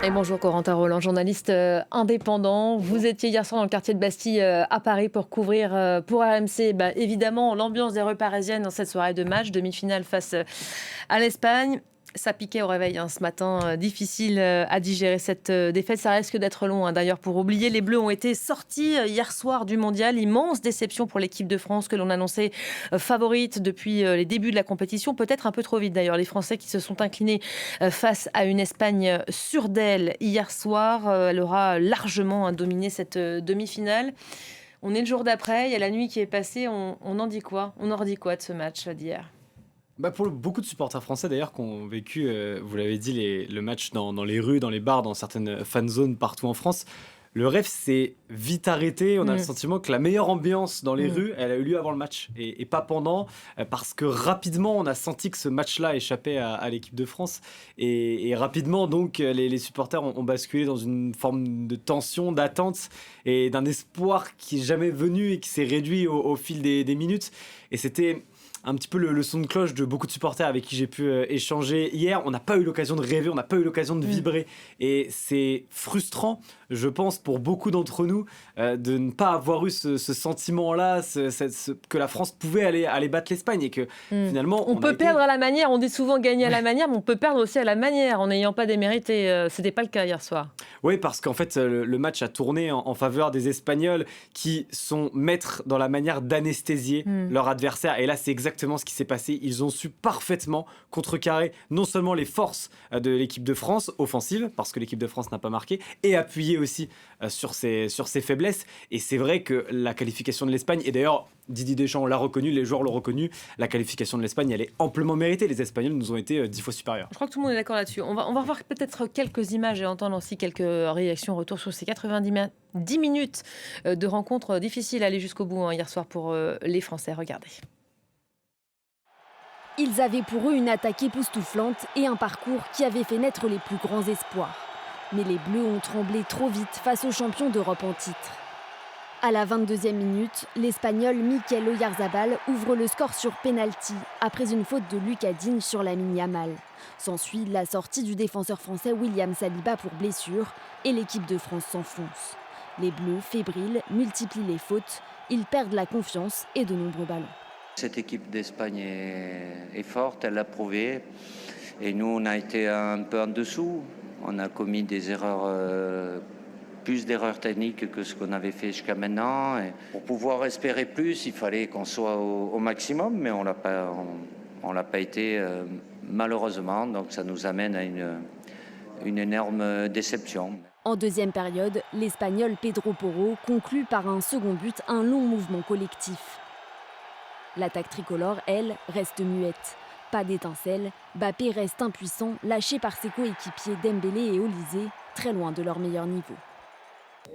Et bonjour Corentin Roland, journaliste indépendant. Vous étiez hier soir dans le quartier de Bastille à Paris pour couvrir pour RMC évidemment l'ambiance des rues parisiennes dans cette soirée de match, demi-finale face à l'Espagne. Ça piquait au réveil ce matin, difficile à digérer cette défaite. Ça risque d'être long d'ailleurs pour oublier. Les Bleus ont été sortis hier soir du mondial. Immense déception pour l'équipe de France que l'on annonçait favorite depuis les débuts de la compétition. Peut-être un peu trop vite d'ailleurs. Les Français qui se sont inclinés face à une Espagne sûre d'elle hier soir. Elle aura largement dominé cette demi-finale. On est le jour d'après, il y a la nuit qui est passée. On en dit quoi? On en redit quoi de ce match d'hier? Pour beaucoup de supporters français d'ailleurs qui ont vécu, vous l'avez dit, le match dans les rues, dans les bars, dans certaines fan zones partout en France, le rêve s'est vite arrêté. On a le sentiment que la meilleure ambiance dans les rues, elle a eu lieu avant le match et pas pendant, parce que rapidement on a senti que ce match-là échappait à l'équipe de France et rapidement donc les supporters ont basculé dans une forme de tension, d'attente et d'un espoir qui est jamais venu et qui s'est réduit au fil des minutes. Et c'était un petit peu le son de cloche de beaucoup de supporters avec qui j'ai pu échanger hier. On n'a pas eu l'occasion de rêver, on n'a pas eu l'occasion de vibrer. Et c'est frustrant, je pense, pour beaucoup d'entre nous, de ne pas avoir eu ce sentiment-là, que la France pouvait aller battre l'Espagne. Et que finalement, on peut perdre à la manière. On dit souvent gagner à la manière, mais on peut perdre aussi à la manière en n'ayant pas démérité. C'était pas le cas hier soir. Oui, parce qu'en fait, le match a tourné en faveur des Espagnols qui sont maîtres dans la manière d'anesthésier leur adversaire. Et là, c'est exactement ce qui s'est passé. Ils ont su parfaitement contrecarrer non seulement les forces de l'équipe de France offensive, parce que l'équipe de France n'a pas marqué, et appuyer aussi sur ses faiblesses. Et c'est vrai que la qualification de l'Espagne, et d'ailleurs Didier Deschamps l'a reconnu, les joueurs l'ont reconnu, la qualification de l'Espagne, elle est amplement méritée. Les Espagnols nous ont été 10 fois supérieurs. Je crois que tout le monde est d'accord là-dessus. On va voir peut-être quelques images et entendre aussi quelques réactions, retour sur ces 10 minutes de rencontre difficile à aller jusqu'au bout hier soir pour les Français. Regardez. Ils avaient pour eux une attaque époustouflante et un parcours qui avait fait naître les plus grands espoirs. Mais les Bleus ont tremblé trop vite face aux champions d'Europe en titre. À la 22e minute, l'Espagnol Mikel Oyarzabal ouvre le score sur pénalty après une faute de Lucas Digne sur Lamine Yamal. S'ensuit la sortie du défenseur français William Saliba pour blessure et l'équipe de France s'enfonce. Les Bleus, fébriles, multiplient les fautes, ils perdent la confiance et de nombreux ballons. Cette équipe d'Espagne est forte, elle l'a prouvé. Et nous, on a été un peu en dessous. On a commis des erreurs, plus d'erreurs techniques que ce qu'on avait fait jusqu'à maintenant. Et pour pouvoir espérer plus, il fallait qu'on soit au maximum, mais on l'a pas été malheureusement. Donc ça nous amène à une énorme déception. En deuxième période, l'Espagnol Pedro Porro conclut par un second but, un long mouvement collectif. L'attaque tricolore, elle, reste muette. Pas d'étincelle, Mbappé reste impuissant, lâché par ses coéquipiers Dembélé et Olysée, très loin de leur meilleur niveau.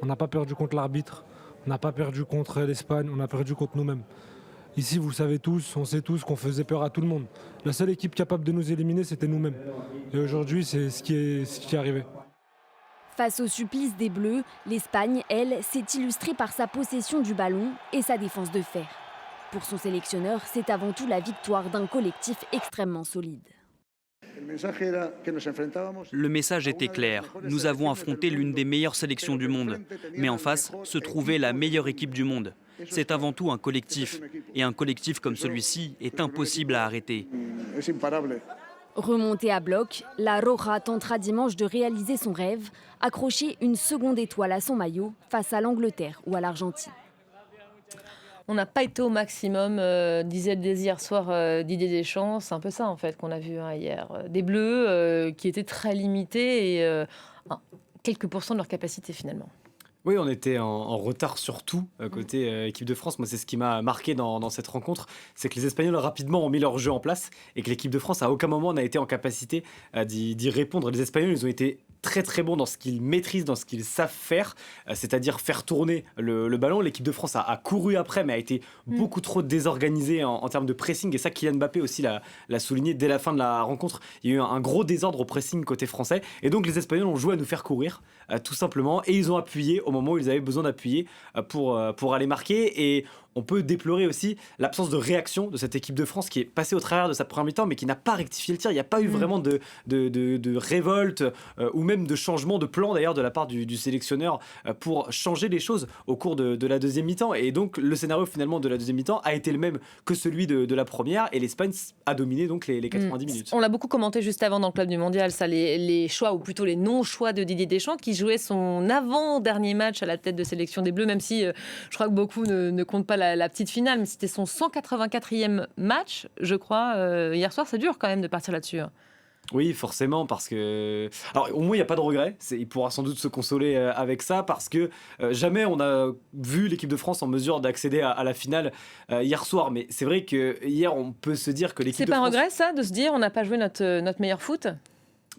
On n'a pas perdu contre l'arbitre, on n'a pas perdu contre l'Espagne, on a perdu contre nous-mêmes. Ici, vous le savez tous, on sait tous qu'on faisait peur à tout le monde. La seule équipe capable de nous éliminer, c'était nous-mêmes. Et aujourd'hui, c'est ce qui est arrivé. Face au supplice des Bleus, l'Espagne, elle, s'est illustrée par sa possession du ballon et sa défense de fer. Pour son sélectionneur, c'est avant tout la victoire d'un collectif extrêmement solide. Le message était clair. Nous avons affronté l'une des meilleures sélections du monde. Mais en face se trouvait la meilleure équipe du monde. C'est avant tout un collectif. Et un collectif comme celui-ci est impossible à arrêter. Remontée à bloc, la Roja tentera dimanche de réaliser son rêve, accrocher une seconde étoile à son maillot face à l'Angleterre ou à l'Argentine. On n'a pas été au maximum, disait dès hier soir Didier Deschamps. C'est un peu ça en fait qu'on a vu hier. Des Bleus qui étaient très limités et quelques pourcents de leur capacité finalement. Oui, on était en retard sur tout côté équipe de France. Moi, c'est ce qui m'a marqué dans cette rencontre, c'est que les Espagnols rapidement ont mis leur jeu en place et que l'équipe de France à aucun moment n'a été en capacité d'y répondre. Les Espagnols, ils ont été très très bons dans ce qu'ils maîtrisent, dans ce qu'ils savent faire, c'est-à-dire faire tourner le ballon. L'équipe de France a couru après, mais a été beaucoup trop désorganisée en termes de pressing. Et ça, Kylian Mbappé aussi l'a souligné dès la fin de la rencontre. Il y a eu un gros désordre au pressing côté français. Et donc les Espagnols ont joué à nous faire courir, tout simplement. Et ils ont appuyé au moment où ils avaient besoin d'appuyer pour aller marquer. Et on peut déplorer aussi l'absence de réaction de cette équipe de France qui est passée au travers de sa première mi-temps mais qui n'a pas rectifié le tir. Il n'y a pas eu vraiment de révolte ou même de changement de plan d'ailleurs de la part du sélectionneur pour changer les choses au cours de la deuxième mi-temps. Et donc le scénario finalement de la deuxième mi-temps a été le même que celui de la première et l'Espagne a dominé donc les 90 minutes. On l'a beaucoup commenté juste avant dans le club du mondial, ça, les choix ou plutôt les non-choix de Didier Deschamps qui jouait son avant-dernier match à la tête de sélection des Bleus, même si je crois que beaucoup ne comptent pas la petite finale, mais c'était son 184e match, je crois. Hier soir, c'est dur quand même de partir là-dessus. Oui, forcément, parce que... Alors, au moins, il n'y a pas de regret. Il pourra sans doute se consoler avec ça, parce que jamais on a vu l'équipe de France en mesure d'accéder à la finale hier soir. Mais c'est vrai que hier, on peut se dire que l'équipe de France... C'est pas un regret, ça, de se dire on n'a pas joué notre meilleur foot ?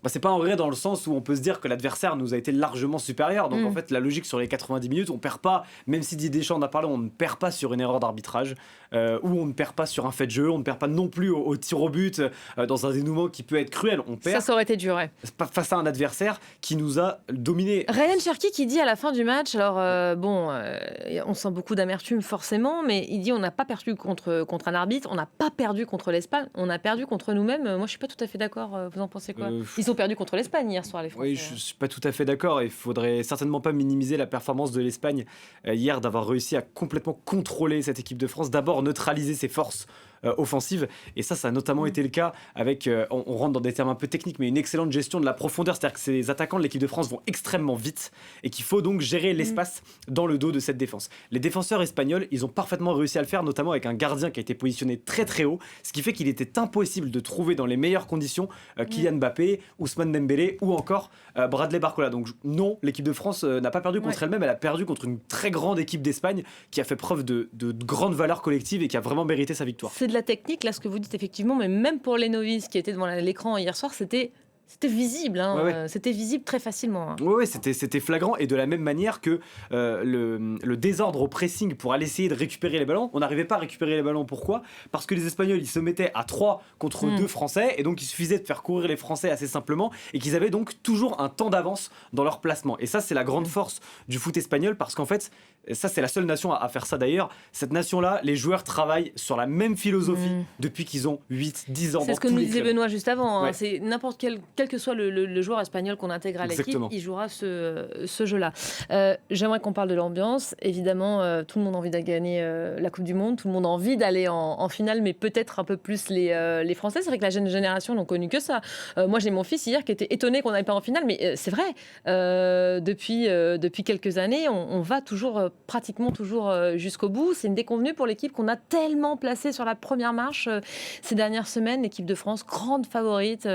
C'est pas un regret dans le sens où on peut se dire que l'adversaire nous a été largement supérieur. Donc en fait, la logique sur les 90 minutes, on perd pas, même si Didier Deschamps en a parlé, on ne perd pas sur une erreur d'arbitrage, ou on ne perd pas sur un fait de jeu, on ne perd pas non plus au tir au but, dans un dénouement qui peut être cruel. On perd. Ça aurait été dur, ouais. Face à un adversaire qui nous a dominé. Ryan Cherki qui dit à la fin du match, alors on sent beaucoup d'amertume forcément, mais il dit on n'a pas perdu contre un arbitre, on n'a pas perdu contre l'Espagne, on a perdu contre nous-mêmes. Moi, je suis pas tout à fait d'accord. Vous en pensez quoi ? Ils ont perdu contre l'Espagne hier soir, les Français. Oui, je suis pas tout à fait d'accord. Il faudrait certainement pas minimiser la performance de l'Espagne hier d'avoir réussi à complètement contrôler cette équipe de France, d'abord neutraliser ses forces offensive. Et ça a notamment été le cas avec, on rentre dans des termes un peu techniques, mais une excellente gestion de la profondeur. C'est-à-dire que ces attaquants de l'équipe de France vont extrêmement vite et qu'il faut donc gérer l'espace dans le dos de cette défense. Les défenseurs espagnols, ils ont parfaitement réussi à le faire, notamment avec un gardien qui a été positionné très très haut, ce qui fait qu'il était impossible de trouver dans les meilleures conditions Kylian Mbappé, Ousmane Dembélé ou encore Bradley Barcola. Donc non, l'équipe de France n'a pas perdu contre elle-même, elle a perdu contre une très grande équipe d'Espagne qui a fait preuve de grande valeur collective et qui a vraiment mérité sa victoire. C'est de la technique, là, ce que vous dites, effectivement, mais même pour les novices qui étaient devant l'écran hier soir, c'était visible, c'était visible très facilement. Oui, c'était flagrant, et de la même manière que le désordre au pressing pour aller essayer de récupérer les ballons, on n'arrivait pas à récupérer les ballons. Pourquoi ? Parce que les Espagnols, ils se mettaient à 3 contre 2 Français, et donc il suffisait de faire courir les Français assez simplement, et qu'ils avaient donc toujours un temps d'avance dans leur placement. Et ça, c'est la grande force du foot espagnol, parce qu'en fait, ça c'est la seule nation à faire ça d'ailleurs. Cette nation-là, les joueurs travaillent sur la même philosophie depuis qu'ils ont 8-10 ans. C'est ce que nous disait Benoît juste avant. Ouais. C'est n'importe quel que soit le joueur espagnol qu'on intègre à l'équipe, il jouera ce jeu-là. J'aimerais qu'on parle de l'ambiance. Évidemment, tout le monde a envie de gagner la Coupe du Monde, tout le monde a envie d'aller en finale, mais peut-être un peu plus les Français. C'est vrai que la jeune génération n'ont connu que ça. Moi, j'ai mon fils hier qui était étonné qu'on n'aille pas en finale, mais c'est vrai. Depuis quelques années, on va pratiquement toujours jusqu'au bout. C'est une déconvenue pour l'équipe qu'on a tellement placée sur la première marche ces dernières semaines. L'équipe de France, grande favorite.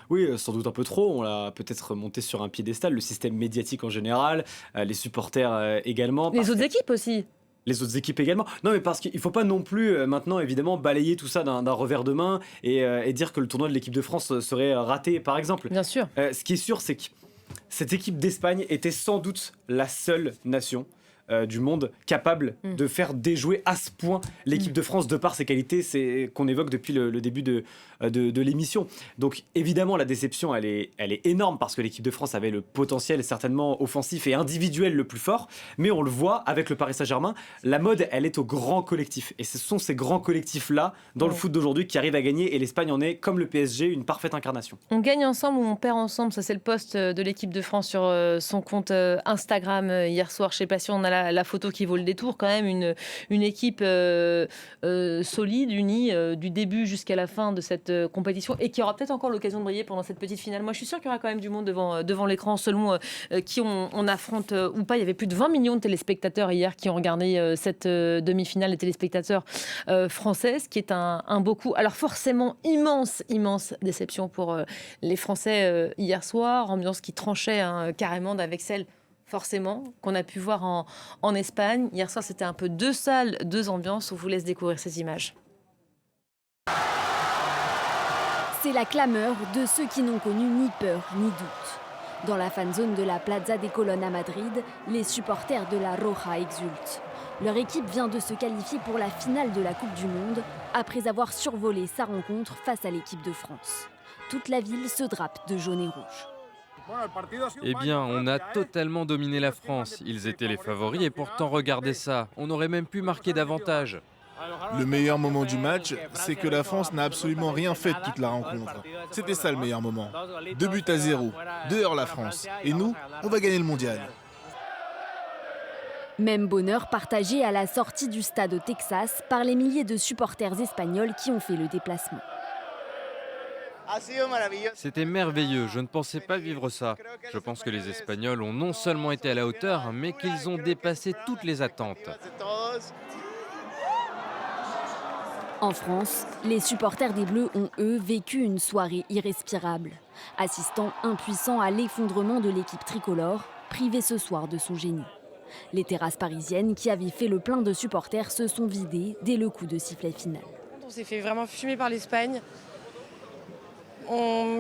Oui, sans doute un peu trop. On l'a peut-être monté sur un piédestal. Le système médiatique en général, les supporters également. Les autres équipes aussi. Les autres équipes également. Non, mais parce qu'il ne faut pas non plus maintenant, évidemment, balayer tout ça d'un revers de main et dire que le tournoi de l'équipe de France serait raté, par exemple. Bien sûr. Ce qui est sûr, c'est que cette équipe d'Espagne était sans doute la seule nation du monde capable de faire déjouer à ce point l'équipe de France de par ses qualités, c'est qu'on évoque depuis le début de l'émission. Donc évidemment la déception elle est énorme parce que l'équipe de France avait le potentiel certainement offensif et individuel le plus fort, mais on le voit avec le Paris Saint-Germain, la mode elle est au grand collectif et ce sont ces grands collectifs là dans le foot d'aujourd'hui qui arrivent à gagner et l'Espagne en est comme le PSG une parfaite incarnation. On gagne ensemble ou on perd ensemble, ça c'est le post de l'équipe de France sur son compte Instagram hier soir. Je sais pas si on a la photo qui vaut le détour, quand même une équipe solide, unie du début jusqu'à la fin de cette compétition et qui aura peut-être encore l'occasion de briller pendant cette petite finale. Moi je suis sûre qu'il y aura quand même du monde devant l'écran selon qui on affronte ou pas. Il y avait plus de 20 millions de téléspectateurs hier qui ont regardé cette demi-finale, les téléspectateurs français, ce qui est un beau coup. Alors forcément immense déception pour les Français hier soir, ambiance qui tranchait carrément avec celle forcément, qu'on a pu voir en Espagne. Hier soir, c'était un peu deux salles, deux ambiances. On vous laisse découvrir ces images. C'est la clameur de ceux qui n'ont connu ni peur ni doute. Dans la fanzone de la Plaza des Colonnes à Madrid, les supporters de la Roja exultent. Leur équipe vient de se qualifier pour la finale de la Coupe du Monde après avoir survolé sa rencontre face à l'équipe de France. Toute la ville se drape de jaune et rouge. Eh bien, on a totalement dominé la France. Ils étaient les favoris et pourtant, regardez ça. On aurait même pu marquer davantage. Le meilleur moment du match, c'est que la France n'a absolument rien fait de toute la rencontre. C'était ça le meilleur moment. 2-0, dehors la France. Et nous, on va gagner le mondial. Même bonheur partagé à la sortie du stade au Texas par les milliers de supporters espagnols qui ont fait le déplacement. C'était merveilleux, je ne pensais pas vivre ça. Je pense que les Espagnols ont non seulement été à la hauteur, mais qu'ils ont dépassé toutes les attentes. En France, les supporters des Bleus ont, eux, vécu une soirée irrespirable, assistant impuissants à l'effondrement de l'équipe tricolore, privée ce soir de son génie. Les terrasses parisiennes, qui avaient fait le plein de supporters, se sont vidées dès le coup de sifflet final. On s'est fait vraiment fumer par l'Espagne.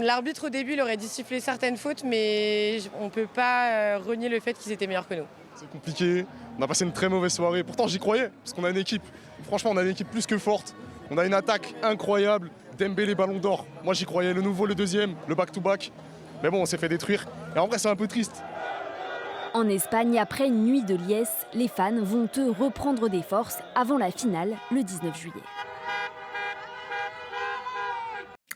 L'arbitre au début il aurait dû siffler certaines fautes, mais on ne peut pas renier le fait qu'ils étaient meilleurs que nous. C'est compliqué, on a passé une très mauvaise soirée. Pourtant j'y croyais, parce qu'on a une équipe. Franchement on a une équipe plus que forte. On a une attaque incroyable. Dembélé Ballon d'Or. Moi j'y croyais, le nouveau, le deuxième, le back-to-back. Mais bon on s'est fait détruire. Et en vrai c'est un peu triste. En Espagne, après une nuit de liesse, les fans vont eux reprendre des forces avant la finale le 19 juillet.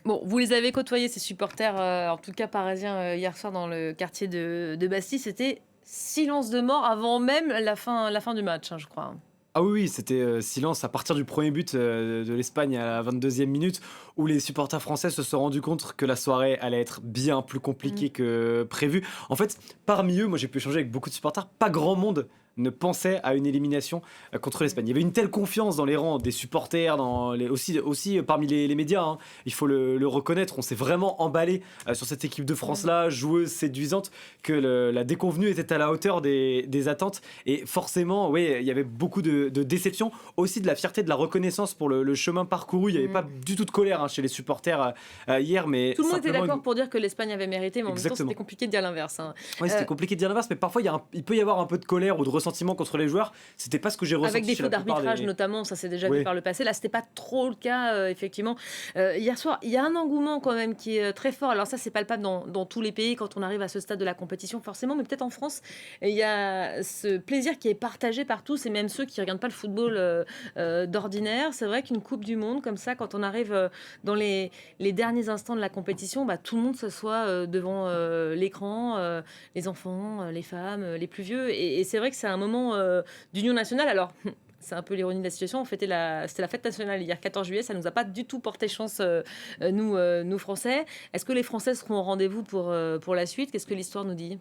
Bon, vous les avez côtoyés, ces supporters, en tout cas parisiens, hier soir dans le quartier de Bastille. C'était silence de mort avant même la fin du match, hein, je crois. Ah oui, c'était silence à partir du premier but de l'Espagne à la 22e minute, où les supporters français se sont rendus compte que la soirée allait être bien plus compliquée que prévu. En fait, parmi eux, moi j'ai pu échanger avec beaucoup de supporters, pas grand monde ne pensait à une élimination contre l'Espagne. Il y avait une telle confiance dans les rangs des supporters, aussi parmi les médias, hein. Il faut le reconnaître, on s'est vraiment emballé sur cette équipe de France-là, joueuse, séduisante, que la déconvenue était à la hauteur des attentes. Et forcément, oui, il y avait beaucoup de déception, aussi de la fierté, de la reconnaissance pour le chemin parcouru. Il n'y avait pas du tout de colère, hein, chez les supporters hier. Mais tout le monde était d'accord pour dire que l'Espagne avait mérité, mais en même temps, c'était compliqué de dire l'inverse. Hein. Oui, c'était compliqué de dire l'inverse, mais parfois, il peut y avoir un peu de colère ou de ressentiment contre les joueurs. C'était pas ce que j'ai ressenti. Avec des fautes d'arbitrage notamment, ça s'est déjà vu par le passé. Là, c'était pas trop le cas, effectivement. Hier soir, il y a un engouement quand même qui est très fort. Alors ça, c'est palpable dans tous les pays quand on arrive à ce stade de la compétition, forcément, mais peut-être en France, il y a ce plaisir qui est partagé par tous, et même ceux qui regardent pas le football d'ordinaire. C'est vrai qu'une Coupe du Monde, comme ça, quand on arrive dans les derniers instants de la compétition, tout le monde s'assoit devant l'écran, les enfants, les femmes, les plus vieux, et c'est vrai que c'est un moment d'union nationale. Alors, c'est un peu l'ironie de la situation. C'était la fête nationale hier, 14 juillet. Ça ne nous a pas du tout porté chance, nous Français. Est-ce que les Français seront au rendez-vous pour la suite? Qu'est-ce que l'histoire nous dit?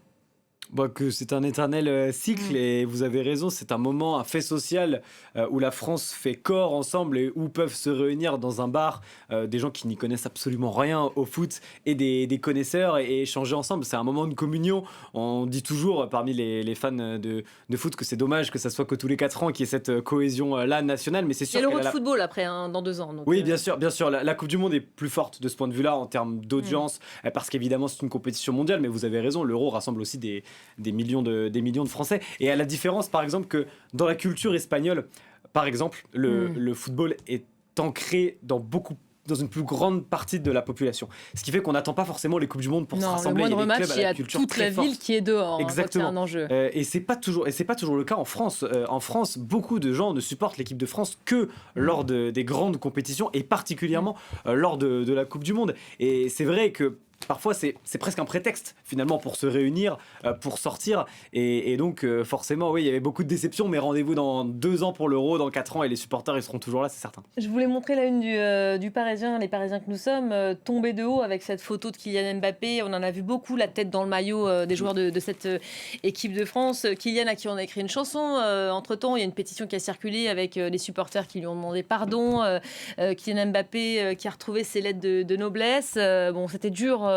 Que c'est un éternel cycle, et vous avez raison, c'est un moment, un fait social où la France fait corps ensemble et où peuvent se réunir dans un bar des gens qui n'y connaissent absolument rien au foot et des connaisseurs, et échanger ensemble. C'est un moment de communion. On dit toujours parmi les fans de foot que c'est dommage que ça soit que tous les 4 ans qu'il y ait cette cohésion-là nationale, mais c'est sûr. Il y a l'Euro de football après, hein, dans 2 ans. Donc, oui, bien sûr. La Coupe du Monde est plus forte de ce point de vue-là en termes d'audience, parce qu'évidemment c'est une compétition mondiale, mais vous avez raison, l'Euro rassemble aussi des millions de Français. Et à la différence, par exemple, que dans la culture espagnole, par exemple, le football est ancré dans une plus grande partie de la population. Ce qui fait qu'on n'attend pas forcément les Coupes du Monde pour se rassembler. Le moindre match, il y a toute la ville qui est dehors. Exactement. C'est un enjeu. Et c'est pas toujours le cas en France. En France, beaucoup de gens ne supportent l'équipe de France que lors des grandes compétitions, et particulièrement lors de la Coupe du Monde. Et c'est vrai que parfois c'est presque un prétexte finalement pour se réunir, pour sortir, et donc forcément oui, il y avait beaucoup de déceptions, mais rendez-vous dans 2 ans pour l'Euro, dans 4 ans, et les supporters ils seront toujours là, c'est certain. Je voulais montrer la une du Parisien, les Parisiens que nous sommes, tombés de haut avec cette photo de Kylian Mbappé. On en a vu beaucoup, la tête dans le maillot des joueurs de cette équipe de France. Kylian, à qui on a écrit une chanson, entre-temps il y a une pétition qui a circulé avec des supporters qui lui ont demandé pardon. Kylian Mbappé qui a retrouvé ses lettres de noblesse. Bon, c'était dur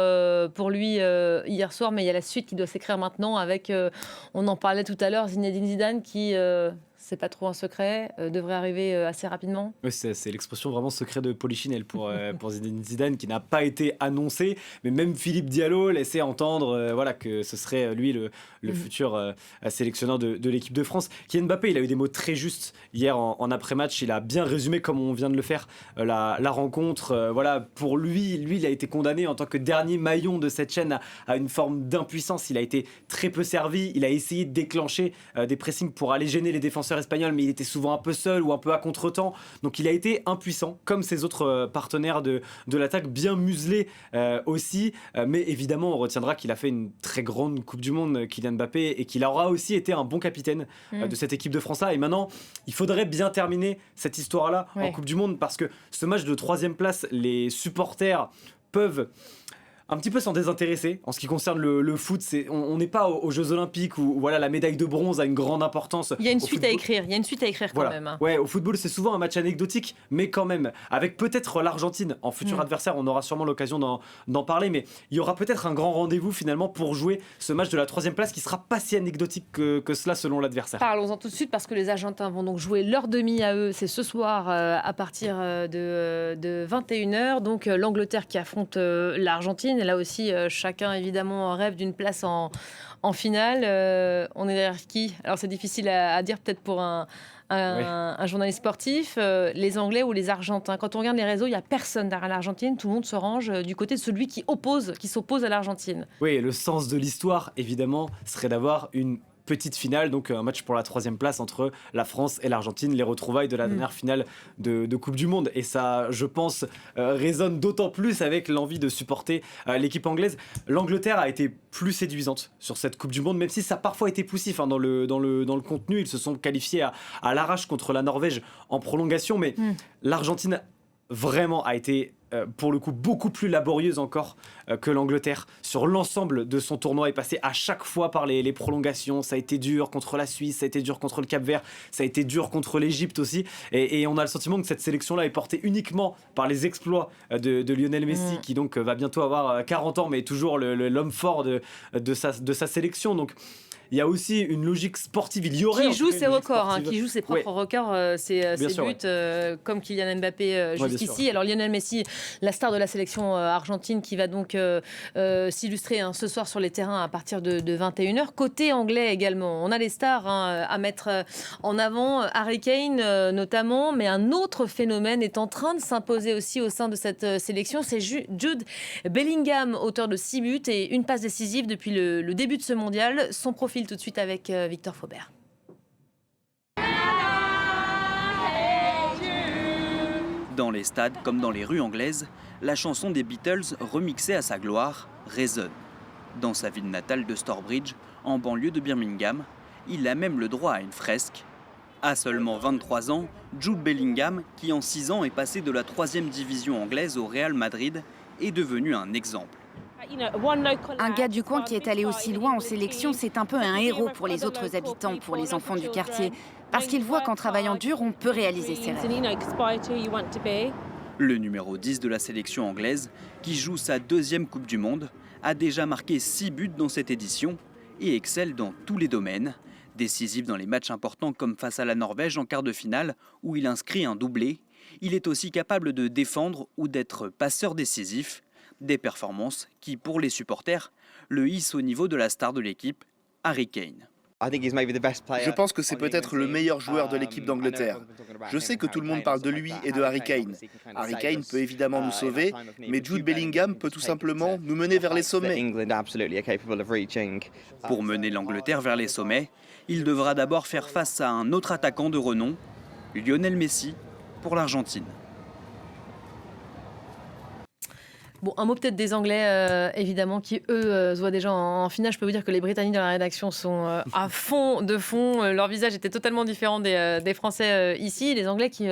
pour lui hier soir, mais il y a la suite qui doit s'écrire maintenant avec, on en parlait tout à l'heure, Zinedine Zidane qui c'est pas trop un secret, devrait arriver assez rapidement. Oui, c'est l'expression vraiment secret de Polichinelle pour Zinedine Zidane qui n'a pas été annoncé, mais même Philippe Diallo laissait entendre voilà, que ce serait lui le futur sélectionneur de l'équipe de France. Kylian Mbappé, il a eu des mots très justes hier en après-match, il a bien résumé comme on vient de le faire la rencontre. Voilà, pour lui, il a été condamné en tant que dernier maillon de cette chaîne à une forme d'impuissance. Il a été très peu servi, il a essayé de déclencher des pressings pour aller gêner les défenseurs espagnols, mais il était souvent un peu seul ou un peu à contre-temps, donc il a été impuissant comme ses autres partenaires de l'attaque, bien muselé aussi, mais évidemment on retiendra qu'il a fait une très grande Coupe du Monde, Kylian Mbappé, et qu'il aura aussi été un bon capitaine de cette équipe de France-là. Et maintenant il faudrait bien terminer cette histoire-là en Coupe du Monde, parce que ce match de 3e place, les supporters peuvent un petit peu s'en désintéresser en ce qui concerne le foot. On n'est pas aux Jeux Olympiques où voilà, la médaille de bronze a une grande importance. Il y a une suite à écrire, voilà. Quand même. Hein. Ouais, au football, c'est souvent un match anecdotique, mais quand même, avec peut-être l'Argentine en futur adversaire, on aura sûrement l'occasion d'en parler, mais il y aura peut-être un grand rendez-vous finalement pour jouer ce match de la 3e place qui sera pas si anecdotique que cela selon l'adversaire. Parlons-en tout de suite parce que les Argentins vont donc jouer leur demi à eux, c'est ce soir à partir de 21h, donc l'Angleterre qui affronte l'Argentine, et là aussi chacun évidemment rêve d'une place en finale. On est derrière qui? Alors c'est difficile à dire peut-être pour un journaliste sportif, les Anglais ou les Argentins. Quand on regarde les réseaux, il n'y a personne derrière l'Argentine, tout le monde se range du côté de celui qui s'oppose à l'Argentine. Oui, le sens de l'histoire évidemment serait d'avoir une petite finale, donc un match pour la 3e place entre la France et l'Argentine, les retrouvailles de la dernière finale de Coupe du Monde. Et ça, je pense, résonne d'autant plus avec l'envie de supporter l'équipe anglaise. L'Angleterre a été plus séduisante sur cette Coupe du Monde, même si ça a parfois été poussif dans le contenu. Ils se sont qualifiés à l'arrache contre la Norvège en prolongation, mais l'Argentine vraiment a été pour le coup beaucoup plus laborieuse encore que l'Angleterre sur l'ensemble de son tournoi, est passé à chaque fois par les prolongations. Ça a été dur contre la Suisse, ça a été dur contre le Cap-Vert, ça a été dur contre l'Égypte aussi, et on a le sentiment que cette sélection-là est portée uniquement par les exploits de Lionel Messi qui donc va bientôt avoir 40 ans mais toujours l'homme fort de sa sélection. Donc il y a aussi une logique sportive. Il y aurait qui joue ses records, qui joue ses propres records, ses buts, comme Kylian Mbappé jusqu'ici. Alors Lionel Messi, la star de la sélection argentine, qui va donc s'illustrer ce soir sur les terrains à partir de 21h. Côté anglais également, on a les stars à mettre en avant, Harry Kane notamment, mais un autre phénomène est en train de s'imposer aussi au sein de cette sélection, c'est Jude Bellingham, auteur de 6 buts et une passe décisive depuis le début de ce mondial. Son profil tout de suite avec Victor Faubert. Dans les stades comme dans les rues anglaises, la chanson des Beatles, remixée à sa gloire, résonne. Dans sa ville natale de Stourbridge, en banlieue de Birmingham, il a même le droit à une fresque. À seulement 23 ans, Jude Bellingham, qui en 6 ans est passé de la 3e division anglaise au Real Madrid, est devenu un exemple. Un gars du coin qui est allé aussi loin en sélection, c'est un peu un héros pour les autres habitants, pour les enfants du quartier, parce qu'il voit qu'en travaillant dur, on peut réaliser ses rêves. Le numéro 10 de la sélection anglaise, qui joue sa 2e Coupe du Monde, a déjà marqué 6 buts dans cette édition et excelle dans tous les domaines. Décisif dans les matchs importants comme face à la Norvège en quart de finale, où il inscrit un doublé. Il est aussi capable de défendre ou d'être passeur décisif. Des performances qui, pour les supporters, le hissent au niveau de la star de l'équipe, Harry Kane. Je pense que c'est peut-être le meilleur joueur de l'équipe d'Angleterre. Je sais que tout le monde parle de lui et de Harry Kane. Harry Kane peut évidemment nous sauver, mais Jude Bellingham peut tout simplement nous mener vers les sommets. Pour mener l'Angleterre vers les sommets, il devra d'abord faire face à un autre attaquant de renom, Lionel Messi, pour l'Argentine. Bon, un mot peut-être des Anglais, évidemment, qui, eux, se voient déjà en finale. Je peux vous dire que les Britanniques dans la rédaction sont à fond de fond. Leur visage était totalement différent des Français ici. Les Anglais qui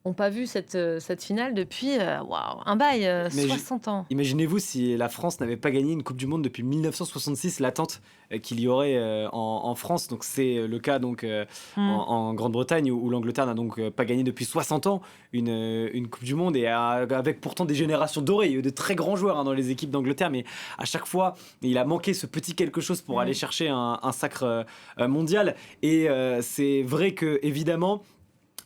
n'ont pas vu cette finale depuis un bail, 60 ans. Imaginez-vous si la France n'avait pas gagné une Coupe du Monde depuis 1966, l'attente qu'il y aurait en France. Donc c'est le cas en Grande-Bretagne où l'Angleterre n'a donc pas gagné depuis 60 ans une Coupe du Monde et avec pourtant des générations dorées. Il y a eu de très grands joueurs dans les équipes d'Angleterre, mais à chaque fois, il a manqué ce petit quelque chose pour aller chercher un sacre mondial. Et c'est vrai que évidemment,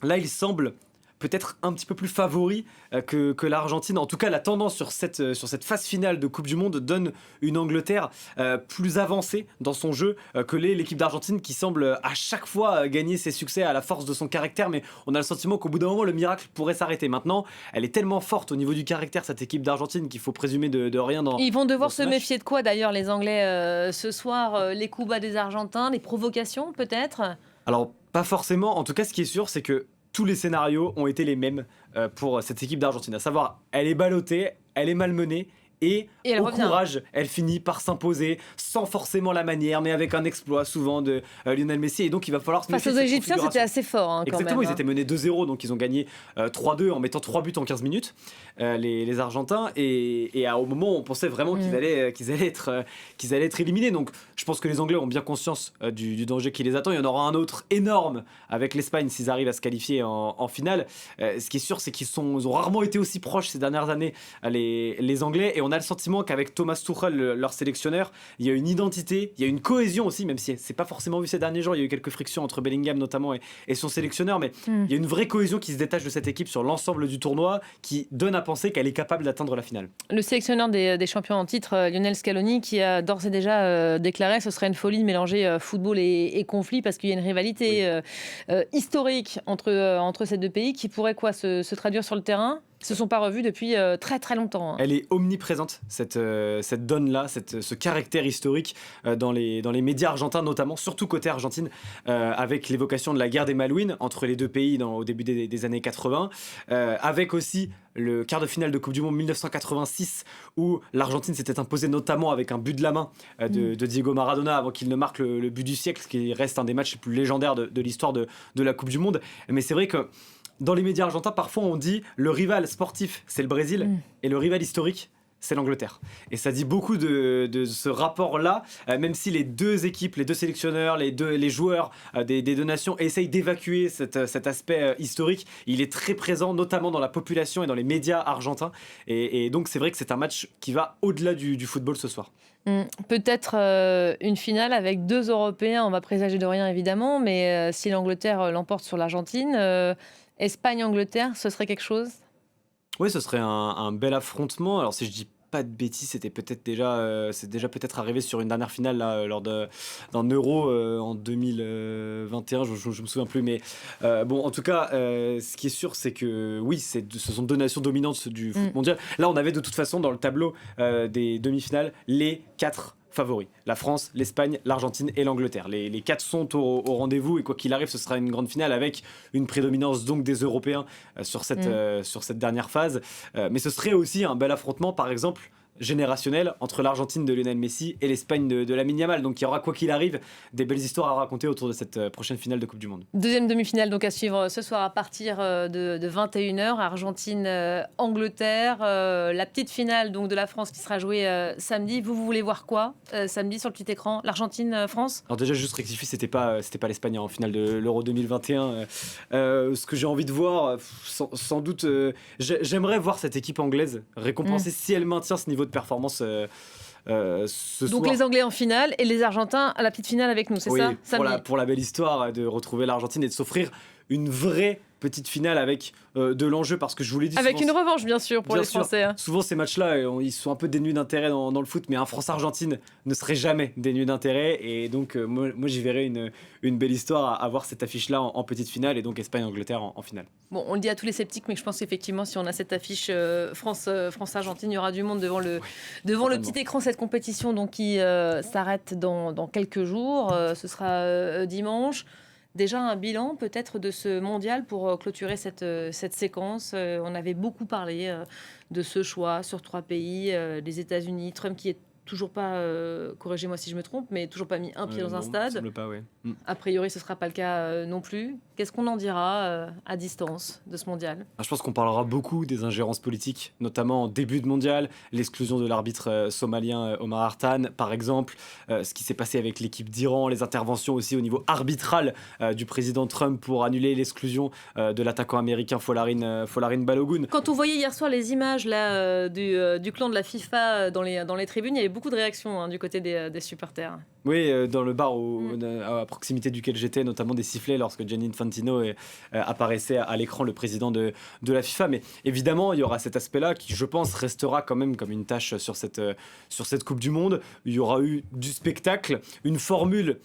là, il semble peut-être un petit peu plus favori que l'Argentine. En tout cas, la tendance sur cette phase finale de Coupe du Monde donne une Angleterre plus avancée dans son jeu que l'équipe d'Argentine qui semble à chaque fois gagner ses succès à la force de son caractère. Mais on a le sentiment qu'au bout d'un moment, le miracle pourrait s'arrêter. Maintenant, elle est tellement forte au niveau du caractère, cette équipe d'Argentine, qu'il faut présumer de rien dans. Ils vont devoir se méfier de quoi d'ailleurs, les Anglais, ce soir? Les coups bas des Argentins, les provocations peut-être? Alors, pas forcément. En tout cas, ce qui est sûr, c'est que tous les scénarios ont été les mêmes pour cette équipe d'Argentine. À savoir, elle est ballottée, elle est malmenée. Et au courage, elle finit par s'imposer sans forcément la manière, mais avec un exploit souvent de Lionel Messi. Et donc il va falloir se méfier. Face aux Égyptiens, c'était assez fort. Exactement, quand même, ils étaient menés 2-0, donc ils ont gagné 3-2 en mettant 3 buts en 15 minutes, les Argentins. Et au moment où on pensait vraiment qu'ils allaient être éliminés. Donc je pense que les Anglais ont bien conscience du danger qui les attend. Il y en aura un autre énorme avec l'Espagne s'ils arrivent à se qualifier en finale. Ce qui est sûr, c'est qu'ils ont rarement été aussi proches ces dernières années, les Anglais. Et on a le sentiment qu'avec Thomas Tuchel, leur sélectionneur, il y a une identité, il y a une cohésion aussi, même si c'est pas forcément vu ces derniers jours. Il y a eu quelques frictions entre Bellingham notamment et son sélectionneur, mais il y a une vraie cohésion qui se détache de cette équipe sur l'ensemble du tournoi, qui donne à penser qu'elle est capable d'atteindre la finale. Le sélectionneur des champions en titre, Lionel Scaloni, qui a d'ores et déjà déclaré que ce serait une folie de mélanger football et conflit, parce qu'il y a une rivalité historique entre ces deux pays qui pourrait se traduire sur le terrain. Ils se sont pas revus depuis très très longtemps. Elle est omniprésente, cette donne-là, ce caractère historique dans les médias argentins notamment, surtout côté Argentine, avec l'évocation de la guerre des Malouines entre les deux pays au début des années 80, avec aussi le quart de finale de Coupe du Monde 1986 où l'Argentine s'était imposée notamment avec un but de la main de Diego Maradona avant qu'il ne marque le but du siècle, ce qui reste un des matchs les plus légendaires de l'histoire de la Coupe du Monde. Mais c'est vrai que dans les médias argentins, parfois on dit le rival sportif, c'est le Brésil, et le rival historique, c'est l'Angleterre. Et ça dit beaucoup de ce rapport-là, même si les deux équipes, les deux sélectionneurs, les joueurs des deux nations essayent d'évacuer cet aspect historique. Il est très présent, notamment dans la population et dans les médias argentins. Et donc c'est vrai que c'est un match qui va au-delà du football ce soir. Peut-être une finale avec deux Européens, on va présager de rien évidemment, mais si l'Angleterre l'emporte sur l'Argentine, Espagne-Angleterre, ce serait quelque chose? Oui, ce serait un bel affrontement. Alors si je dis pas de bêtises, c'est déjà peut-être arrivé sur une dernière finale là, lors d'un Euro en 2021, je me souviens plus, mais bon, en tout cas, ce qui est sûr, c'est que oui, ce sont deux nations dominantes du foot mondial. Là, on avait de toute façon dans le tableau des demi-finales les 4 favoris. La France, l'Espagne, l'Argentine et l'Angleterre. Les 4 sont au rendez-vous et quoi qu'il arrive, ce sera une grande finale avec une prédominance donc des Européens sur cette dernière phase. Mais ce serait aussi un bel affrontement, par exemple, générationnel entre l'Argentine de Lionel Messi et l'Espagne de Lamine Yamal. Donc il y aura quoi qu'il arrive des belles histoires à raconter autour de cette prochaine finale de Coupe du Monde. Deuxième demi-finale donc à suivre ce soir à partir de 21h, Argentine-Angleterre. La petite finale donc de la France qui sera jouée samedi. Vous voulez voir quoi samedi sur le petit écran? L'Argentine-France? Alors déjà juste rectifier, c'était pas l'Espagne en finale de l'Euro 2021. Ce que j'ai envie de voir, sans doute, j'aimerais voir cette équipe anglaise récompensée si elle maintient ce niveau de performance ce soir. Donc les Anglais en finale et les Argentins à la petite finale avec nous, c'est ça pour la belle histoire de retrouver l'Argentine et de s'offrir une vraie petite finale avec de l'enjeu, parce que je vous l'ai dit avec souvent, une revanche bien sûr pour les Français. Souvent ces matchs-là, ils sont un peu dénués d'intérêt dans le foot, mais un France-Argentine ne serait jamais dénué d'intérêt, et donc moi j'y verrais une belle histoire à voir cette affiche-là en petite finale, et donc Espagne-Angleterre en finale. Bon, on le dit à tous les sceptiques, mais je pense qu'effectivement si on a cette affiche France-Argentine, il y aura du monde devant le petit écran. Cette compétition donc qui s'arrête dans quelques jours, ce sera dimanche. Déjà un bilan peut-être de ce mondial pour clôturer cette séquence. On avait beaucoup parlé de ce choix sur 3 pays, les États-Unis, Trump qui est toujours pas, corrigez-moi si je me trompe, mais toujours pas mis un pied dans un stade. Semble pas, ouais. A priori, ce ne sera pas le cas non plus. Qu'est-ce qu'on en dira à distance de ce mondial? Je pense qu'on parlera beaucoup des ingérences politiques, notamment en début de mondial, l'exclusion de l'arbitre somalien Omar Hartan, par exemple, ce qui s'est passé avec l'équipe d'Iran, les interventions aussi au niveau arbitral du président Trump pour annuler l'exclusion de l'attaquant américain Folarin Balogun. Quand on voyait hier soir les images là, du clan de la FIFA dans les tribunes, il y avait beaucoup de réactions du côté des supporters. Oui, dans le bar à proximité duquel j'étais, notamment des sifflets lorsque Gianni Infantino apparaissait à l'écran, le président de la FIFA. Mais évidemment, il y aura cet aspect-là qui, je pense, restera quand même comme une tâche sur cette Coupe du Monde. Il y aura eu du spectacle, une formule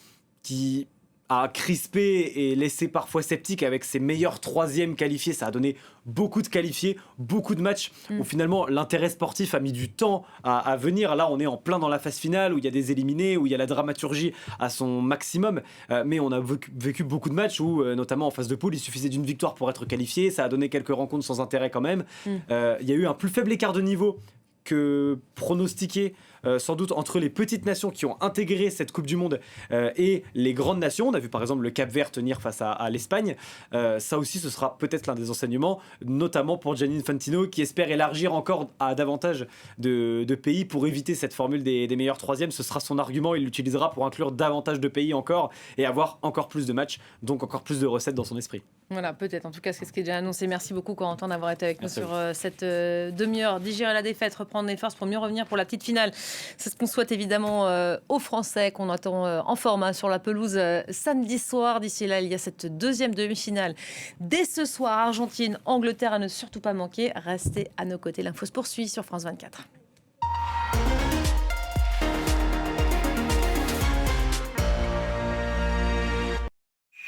qui a crispé et laissé parfois sceptique avec ses meilleurs troisièmes qualifiés. Ça a donné beaucoup de qualifiés, beaucoup de matchs où finalement l'intérêt sportif a mis du temps à venir. Là, on est en plein dans la phase finale où il y a des éliminés, où il y a la dramaturgie à son maximum. Mais on a vécu beaucoup de matchs où, notamment en phase de poule, il suffisait d'une victoire pour être qualifié. Ça a donné quelques rencontres sans intérêt quand même. Il y a eu un plus faible écart de niveau que pronostiqué sans doute entre les petites nations qui ont intégré cette Coupe du Monde et les grandes nations. On a vu par exemple le Cap-Vert tenir face à l'Espagne. Ça aussi, ce sera peut-être l'un des enseignements, notamment pour Gianni Infantino qui espère élargir encore à davantage de pays pour éviter cette formule des meilleurs troisièmes. Ce sera son argument, il l'utilisera pour inclure davantage de pays encore et avoir encore plus de matchs, donc encore plus de recettes dans son esprit. Voilà, peut-être. En tout cas, c'est ce qui est déjà annoncé. Merci beaucoup, Corentin, d'avoir été avec nous sur cette demi-heure. Digérer la défaite, reprendre les forces pour mieux revenir pour la petite finale. C'est ce qu'on souhaite évidemment aux Français, qu'on attend en forme sur la pelouse samedi soir. D'ici là, il y a cette deuxième demi-finale. Dès ce soir, Argentine, Angleterre à ne surtout pas manquer. Restez à nos côtés. L'info se poursuit sur France 24.